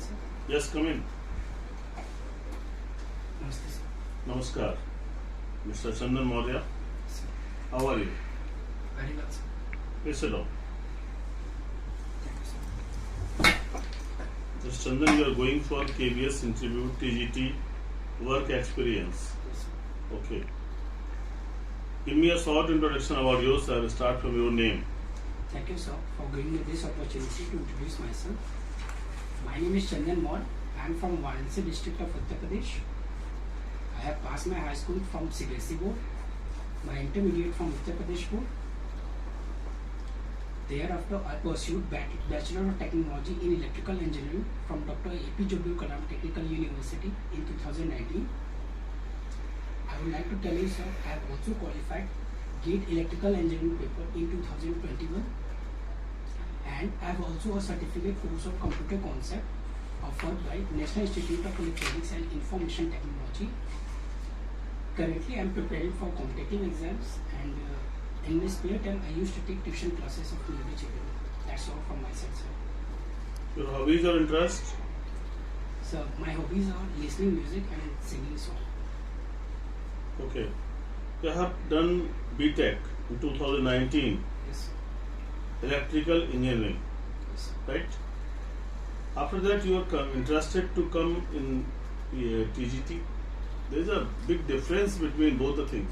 sir. Yes, come in. Namaste, sir. Namaskar. Mr. Chandan Maurya, Sir. how are you? Very well, sir. Please sit down. Thank you, sir. Mr. Chandan, you are going for KBS interview, TGT, work experience. Yes, sir. Okay. Give me a short introduction about yourself. Start from your name. Thank you, sir, for giving me this opportunity to introduce myself. My name is Chandan Maur. I am from Varanasi district of Uttar Pradesh. I have passed my high school from CBSE board, my intermediate from Uttar Pradesh board. Thereafter, I pursued Bachelor of Technology in Electrical Engineering from Dr. APJ Abdul Kalam Technical University in 2019. I would like to tell you, sir, I have also qualified GATE Electrical Engineering paper in 2021, and I have also a certificate course of computer concept offered by National Institute of Electronics and Information Technology. Currently, I am preparing for competitive exams, and in my spare time, I used to take tuition classes of nearly children. That's all from my side, sir. Your hobbies or interests? So my hobbies are listening music and singing song. Okay. You have done BTech in 2019, Yes, sir. electrical engineering, Yes, sir. right? After that, you are interested to come in TGT. There is a big difference between both the things.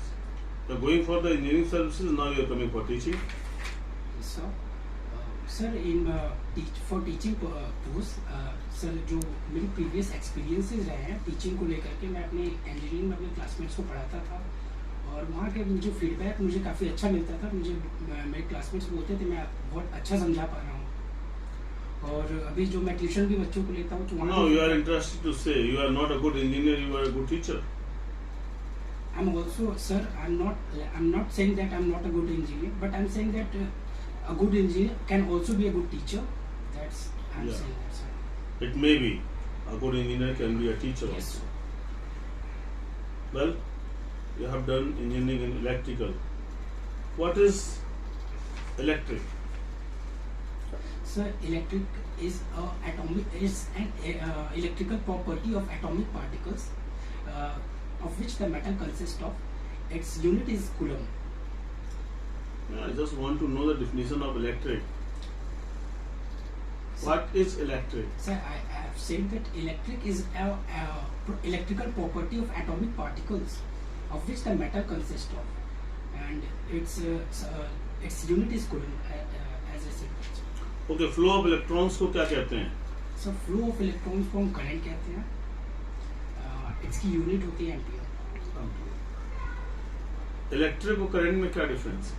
You are going for the engineering services, now you are coming for teaching. Yes, sir. Sir, for teaching course, sir जो मेरी previous experiences रहे हैं teaching को लेकर के, मैं अपने engineering में अपने क्लासमेट्स को पढ़ाता था और वहाँ के जो फीडबैक मुझे काफ़ी अच्छा मिलता था. मुझे मेरे क्लासमेट्स बोलते थे मैं बहुत अच्छा समझा पा रहा हूँ. और अभी जो मैं ट्यूशन भी बच्चों को लेता हूँ तो No, you are interested to say you are not a good engineer, you are a good teacher. I'm also, sir, I'm not saying that I'm not a good engineer, but I'm saying that a good engineer can also be a good teacher. That's I'm Yeah. saying that, sir. It may be. A good engineer can be a teacher Yes, also. sir. Well, you have done engineering in electrical. What is electric? Sir, electric is an electrical property of atomic particles, of which the matter consists of. Its unit is coulomb. I just want to know the definition of electric. What is electric? Sir, I have said that electric is a electrical property of atomic particles, of which the matter consists of, and its unit is coulomb, as I said. Okay, flow of electrons को क्या कहते हैं? So flow of electrons को हम current कहते हैं. इसकी unit होती है एम्पियर. इलेक्ट्रिक और करंट में क्या डिफरेंस है?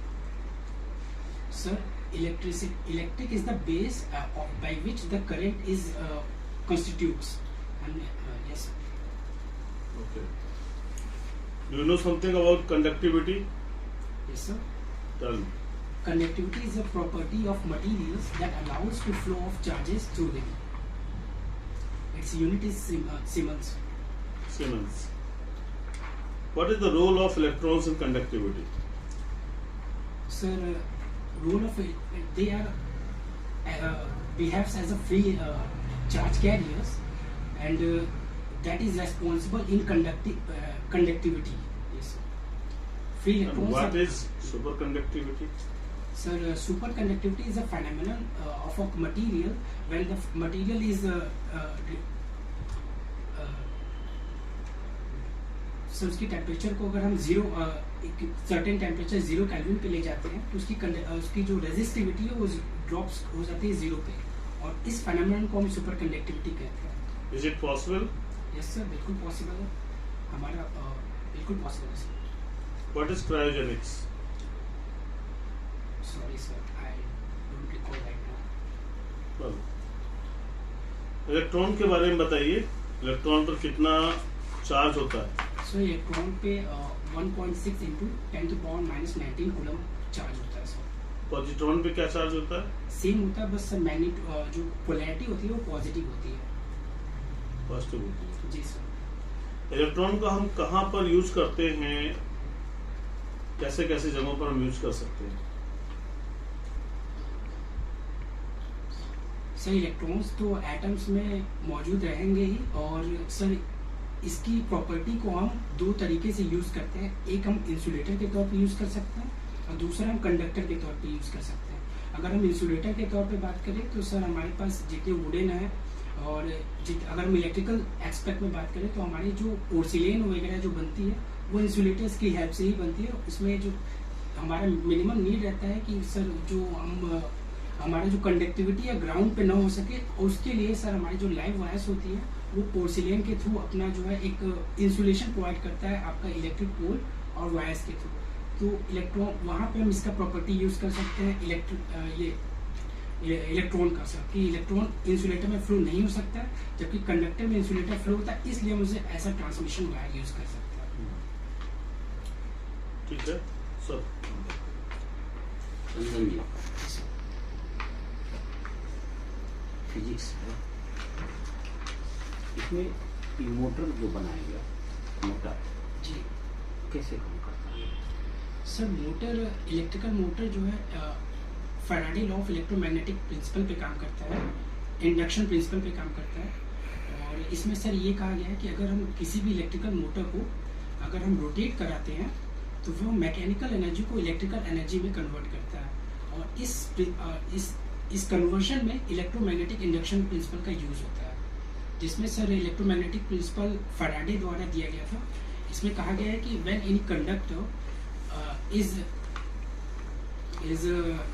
Sir, electric is the base by which the current is constitutes. And yes, sir. Okay. Do you know something about conductivity? Yes, sir. Tell me. Conductivity is a property of materials that allows to flow of charges through them. Its unit is Siemens. Siemens. What is the role of electrons in conductivity? Sir, role of they are behaves as a free charge carriers, and that is responsible in conductivity. Yes, sir. Free And electrons. what is superconductivity? Sir, superconductivity is a phenomenon of a material when the material is sir उसकी temperature को अगर हम एक certain temperature 0 kelvin पे ले जाते हैं तो उसकी जो रेजिस्टिविटी है वो ड्रॉप्स हो जाती है 0 पे, और इस फेनोमेनन को हम सुपर कंडक्टिविटी कहते हैं. Is it possible? Yes sir, बिल्कुल पॉसिबल है. हमारा बिल्कुल पॉसिबल है sir. What is cryogenics? Sorry sir, I don't recall right now. Well, electron के बारे में बताइए. इलेक्ट्रॉन पर कितना चार्ज होता है? सो इलेक्ट्रॉन पे 1.6 into 10⁻⁻19 कूलम चार्ज होता है सर. पॉजिट्रॉन पे क्या चार्ज होता है? सेम होता है, बस जो पोलैरिटी होती है वो पॉजिटिव होती है. पॉजिटिव होती है. जी सर. इलेक्ट्रॉन का हम कहाँ पर यूज करते हैं? कैसे कैसे जगहों पर हम यूज कर सकते हैं? सर इलेक्ट्रॉन्स तो एटम्स में मौजूद रहेंगे ही, और सर इसकी प्रॉपर्टी को हम दो तरीके से यूज़ करते हैं। एक हम इंसुलेटर के तौर पे यूज़ कर सकते हैं और दूसरा हम कंडक्टर के तौर पे यूज़ कर सकते हैं। अगर हम इंसुलेटर के तौर पे बात करें तो सर हमारे पास जितने वुडन है, और अगर हम इलेक्ट्रिकल एस्पेक्ट में बात करें तो हमारी जो पोर्सिलेन वगैरह जो बनती है वो इंसुलेटर्स की हेल्प से ही बनती है। उसमें जो हमारा मिनिमम नीड रहता है कि सर जो हम हमारा जो कंडक्टिविटी या ग्राउंड पे ना हो सके, उसके लिए सर हमारी जो लाइव वायर्स होती है वो पोर्सिलेन के थ्रू अपना जो है एक इंसुलेशन प्रोवाइड करता है आपका इलेक्ट्रिक पोल और वायर्स के थ्रू। तो इलेक्ट्रॉन वहाँ पे हम इसका प्रॉपर्टी यूज़ कर सकते हैं इलेक्ट्रॉन का सर, कि इलेक्ट्रॉन इंसुलेटर में फ्लो नहीं हो सकता है, जबकि कंडक्टर में इंसुलेटर फ्लो होता है, इसलिए हम उसे ऐसा ट्रांसमिशन वायर यूज़ कर सकते हैं। ठीक है सर। चंदन जी, फिजिक्स है, इसमें ये मोटर जो बनाया गया, मोटर जी कैसे काम करता है? सर मोटर, इलेक्ट्रिकल मोटर जो है Faraday law of electromagnetic principle पे काम करता है, इंडक्शन प्रिंसिपल पे काम करता है। और इसमें सर ये कहा गया है कि अगर हम किसी भी इलेक्ट्रिकल मोटर को अगर हम रोटेट कराते हैं तो वो मैकेनिकल एनर्जी को इलेक्ट्रिकल एनर्जी में कन्वर्ट करता है, और इस कन्वर्शन में इलेक्ट्रोमैग्नेटिक इंडक्शन प्रिंसिपल का यूज होता है, जिसमें सर इलेक्ट्रोमैग्नेटिक प्रिंसिपल फैराडे द्वारा दिया गया था। इसमें कहा गया है कि when any conductor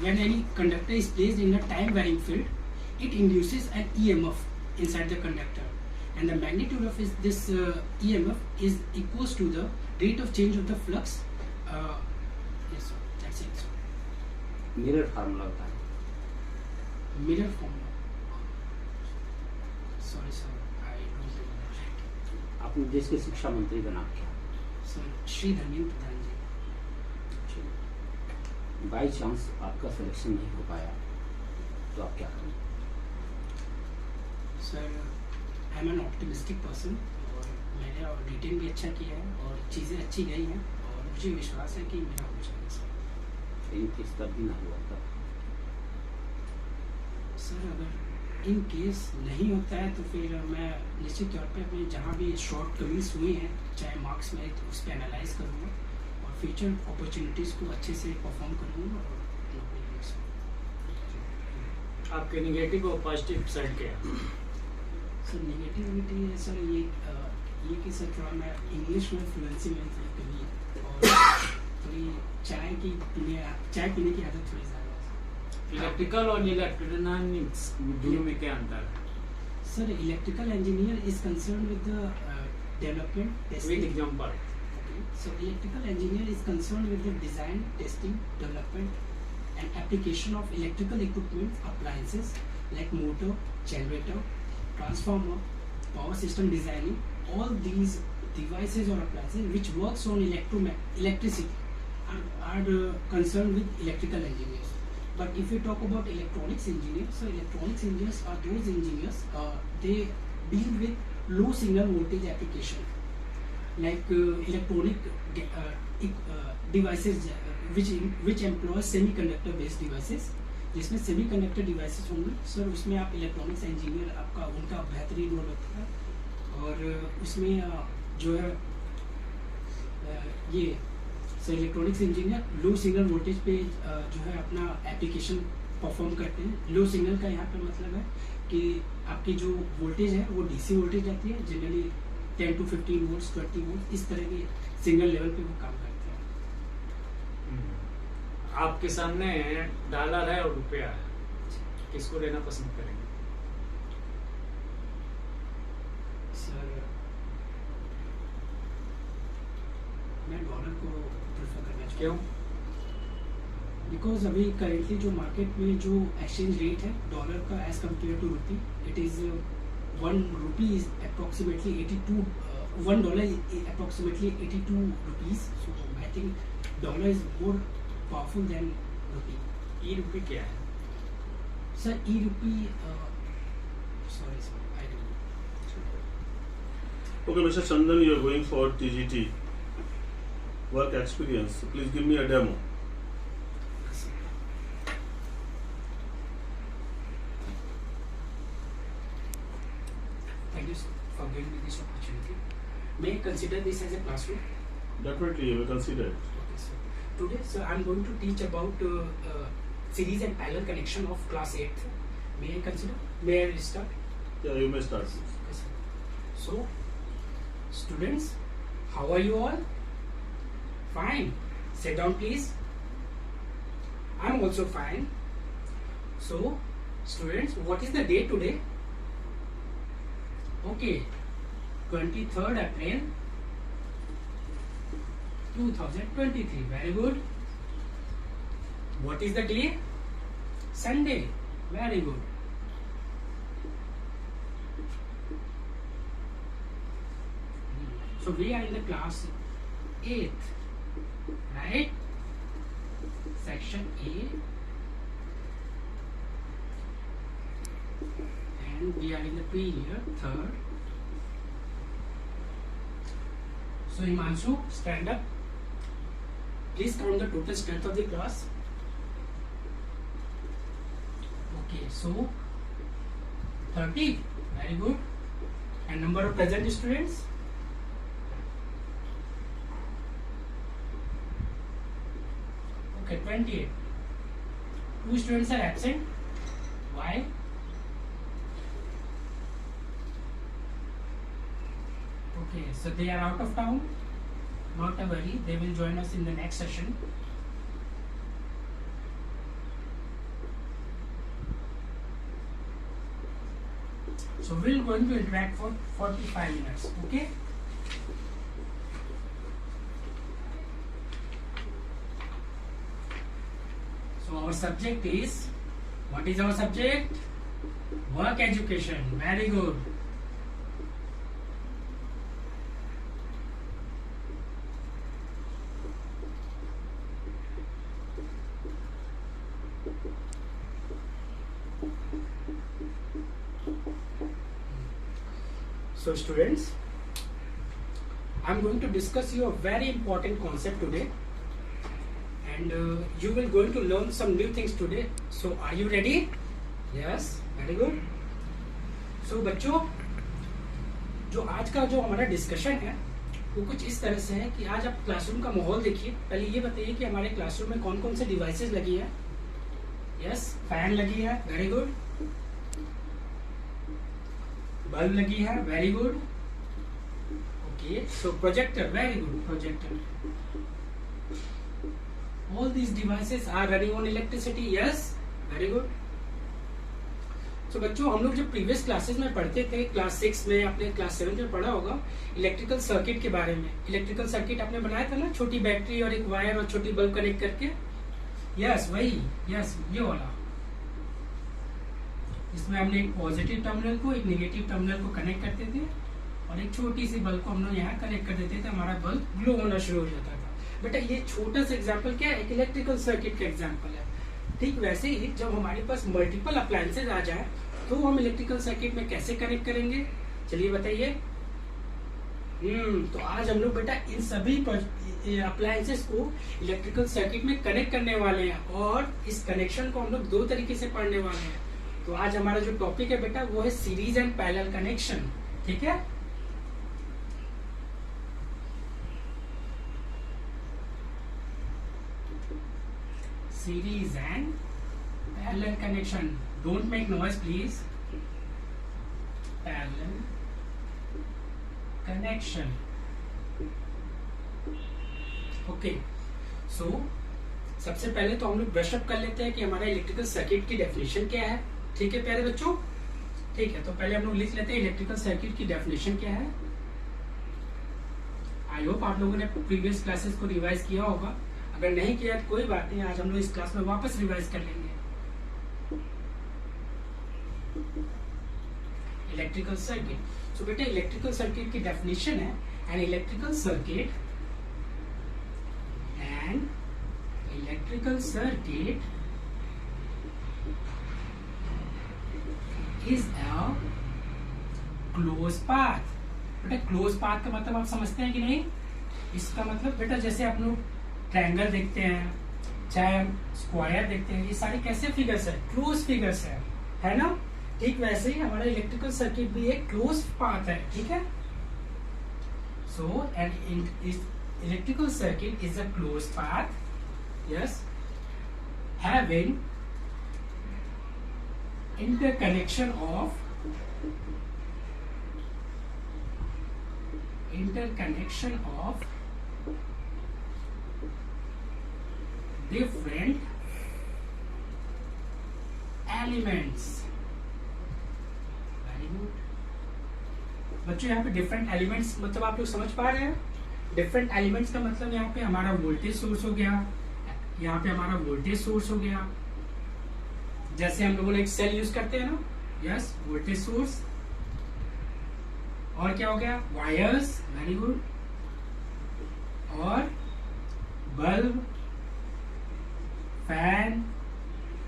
when any conductor is placed in a time varying field, it induces an EMF inside the conductor, and the magnitude of this EMF is equals to the rate of change of the flux. Yes sir, that's it sir. Mirror formula होता है। Mirror formula, sorry sir, I don't remember that. अपने देश के शिक्षा मंत्री का नाम क्या है? Sir Shri Dharmendra Pradhan ji. By chance आपका सिलेक्शन नहीं हो पाया तो आप क्या करेंगे? Sir I am an optimistic person, और मैंने रिटेन भी अच्छा किया है और चीज़ें अच्छी गई हैं, और मुझे विश्वास है कि मेरा हो जाएगा सर। इन केस तब भी ना हुआ तब? सर अगर इन केस नहीं होता है तो फिर मैं निश्चित तौर पे अपने जहाँ भी शॉर्ट कमीज हुई हैं, चाहे मार्क्स में, तो उस पर एनालाइज करूँगा और फ्यूचर अपॉर्चुनिटीज़ को अच्छे से परफॉर्म करूँगा। और आपके नेगेटिव और पॉजिटिव साइड क्या है? सर नेगेटिविटी है सर ये कि सर थोड़ा मैं इंग्लिश में फ्लुएंसी में थोड़ी कमी है, और थोड़ी चाय पीने की आदत थोड़ी ज़्यादा है। इलेक्ट्रिकल और इलेक्ट्रॉनिक्स दोनों में क्या अंतर है? Sir electrical engineer is concern with the development with testing. Example. So electrical engineer is concerned with the design, testing, development and application of electrical equipment, appliances like motor, generator, transformer, power system designing. All these devices or appliances which works on electricity are concerned with electrical engineers. But if we talk about electronics engineers, so electronics engineers are those engineers, they deal with low signal voltage application. Like electronic devices which employ semiconductor based devices, जिसमें semiconductor devices होंगे sir, उसमें आप electronics engineer आपका उनका बेहतरीन role होता है। और उसमें जो है ये sir electronics engineer low signal voltage पे जो है अपना एप्लीकेशन परफॉर्म करते हैं। लो सिग्नल का यहाँ पे मतलब है कि आपकी जो वोल्टेज है वो डीसी वोल्टेज रहती है, जनरली 10 to 15 वोल्ट्स, 20 वोल्ट, इस तरह के सिग्नल लेवल पे वो काम करते हैं। आपके सामने डॉलर है और रुपया है, किसको लेना पसंद करेंगे? सर मैं डॉलर को प्रेफर करना चाहूँगा। क्यों? बिकॉज अभी करेंटली जो मार्केट में जो एक्सचेंज रेट है डॉलर का as compared to rupee, it is $1 is approximately 82 $1 is approximately 82 rupees. So I think dollar is more powerful than rupee. E-rupee क्या है? Sir, e-rupee sorry sir, I don't know. Okay, Mr. Chandan, you are going for TGT work experience. So please give me a demo. Thank you for giving me this opportunity. May I consider this as a classroom? Definitely, you will consider it. Okay, sir. Today, sir, I'm going to teach about series and parallel connection of class 8th. May I consider? May I start? Yeah, you may start. Okay, sir. So, students, how are you all? Fine. Sit down, please. I'm also fine. So, students, what is the date today? Okay, 23rd April 2023. Very good. What is the day? Sunday. Very good. So we are in the class 8th, right? Section A, and we are in the period 3rd. So Himanshu, stand up. Please count the total strength of the class. Okay, so 30. Very good. And number of present students? Okay, 28. 2 students are absent. Why? Okay, so they are out of town. Not a worry, they will join us in the next session. So we're going to interact for 45 minutes, okay? So our subject is, what is our subject? Work education. Very good. So students, I'm going to discuss you a very important concept today, and you will going to learn some new things today. So are you ready? Yes, very good. So बच्चों, जो आज का जो हमारा discussion है वो कुछ इस तरह से है कि आज आप क्लासरूम का माहौल देखिए। पहले ये बताइए कि हमारे क्लासरूम में कौन कौन से डिवाइसेस लगी है। यस, फैन लगी है, वेरी गुड। बल्ब लगी है, very good. Okay, so projector, very good, projector. All these devices are running on electricity, yes, very good. तो बच्चों, हम लोग जब प्रीवियस क्लासेस में पढ़ते थे, क्लास 6 में, अपने क्लास 7 में पढ़ा होगा इलेक्ट्रिकल सर्किट के बारे में। इलेक्ट्रिकल सर्किट आपने बनाया था ना, छोटी बैटरी और एक वायर और छोटी बल्ब कनेक्ट करके। यस, वही, यस, ये वाला। इसमें हमने एक पॉजिटिव टर्मिनल को, एक नेगेटिव टर्मिनल को कनेक्ट करते थे और एक छोटी सी बल्ब को हम लोग यहाँ कनेक्ट कर देते थे, हमारा बल्ब ग्लो होना शुरू हो जाता था। बेटा ये छोटा सा एग्जांपल क्या है? एक इलेक्ट्रिकल सर्किट का एग्जांपल है। ठीक वैसे ही जब हमारे पास मल्टीपल अप्लायंसेज आ जाए तो हम इलेक्ट्रिकल सर्किट में कैसे कनेक्ट करेंगे, चलिए बताइए। तो आज हम लोग बेटा इन सभी अप्लायंसेस को इलेक्ट्रिकल सर्किट में कनेक्ट करने वाले हैं और इस कनेक्शन को हम लोग 2 तरीके से पढ़ने वाले हैं। तो आज हमारा जो टॉपिक है बेटा वो है सीरीज एंड पैरेलल कनेक्शन, ठीक है। Series and parallel connection, don't make noise please. Parallel connection, okay. So सबसे पहले तो हम लोग ब्रश अप कर लेते हैं कि हमारा इलेक्ट्रिकल सर्किट की डेफिनेशन क्या है। ठीक है प्यारे बच्चों, ठीक है। तो पहले हम लोग लिख लेते हैं इलेक्ट्रिकल सर्किट की डेफिनेशन क्या है। आई होप आप लोगों ने प्रीवियस क्लासेस को रिवाइज किया होगा। अगर नहीं किया तो कोई बात नहीं, आज हम लोग इस क्लास में वापस रिवाइज कर लेंगे। इलेक्ट्रिकल सर्किट, सो बेटा इलेक्ट्रिकल सर्किट की डेफिनेशन है N electrical circuit is a closed path। बेटा क्लोज पाथ का मतलब आप समझते हैं कि नहीं? इसका मतलब बेटा जैसे आप लोग ट्रायंगल देखते हैं, चाहे स्क्वायर देखते हैं, ये सारे कैसे फिगर्स है? क्लोज फिगर्स है ना। ठीक वैसे ही हमारा इलेक्ट्रिकल सर्किट भी एक क्लोज पाथ है, ठीक है। So an electrical circuit is a close path, yes, having interconnection of different elements. Very good बच्चों, यहाँ पे डिफरेंट एलिमेंट्स मतलब आप लोग समझ पा रहे हैं? डिफरेंट एलिमेंट्स का मतलब यहाँ पे हमारा वोल्टेज सोर्स हो गया, यहाँ पे हमारा वोल्टेज सोर्स हो गया, जैसे हम लोगों ने एक सेल यूज करते हैं ना, यस, वोल्टेज सोर्स, और क्या हो गया, वायर्स, वेरी गुड, और बल्ब, फैन,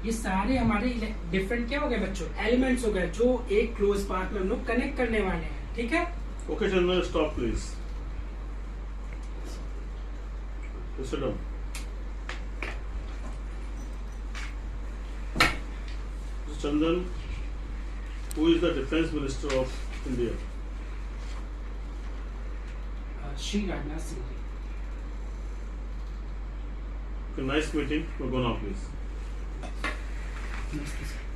ये सारे हमारे डिफरेंट क्या हो गए बच्चों, एलिमेंट्स हो गए, जो एक क्लोज पाथ में हम लोग कनेक्ट करने वाले हैं, ठीक है। Okay, Chandan, stop please. Sit down. Chandan, who is the Defence Minister of India? Shri Rajnath Singh ji. Okay, nice meeting. We'll go now, please. नमस्ते सर।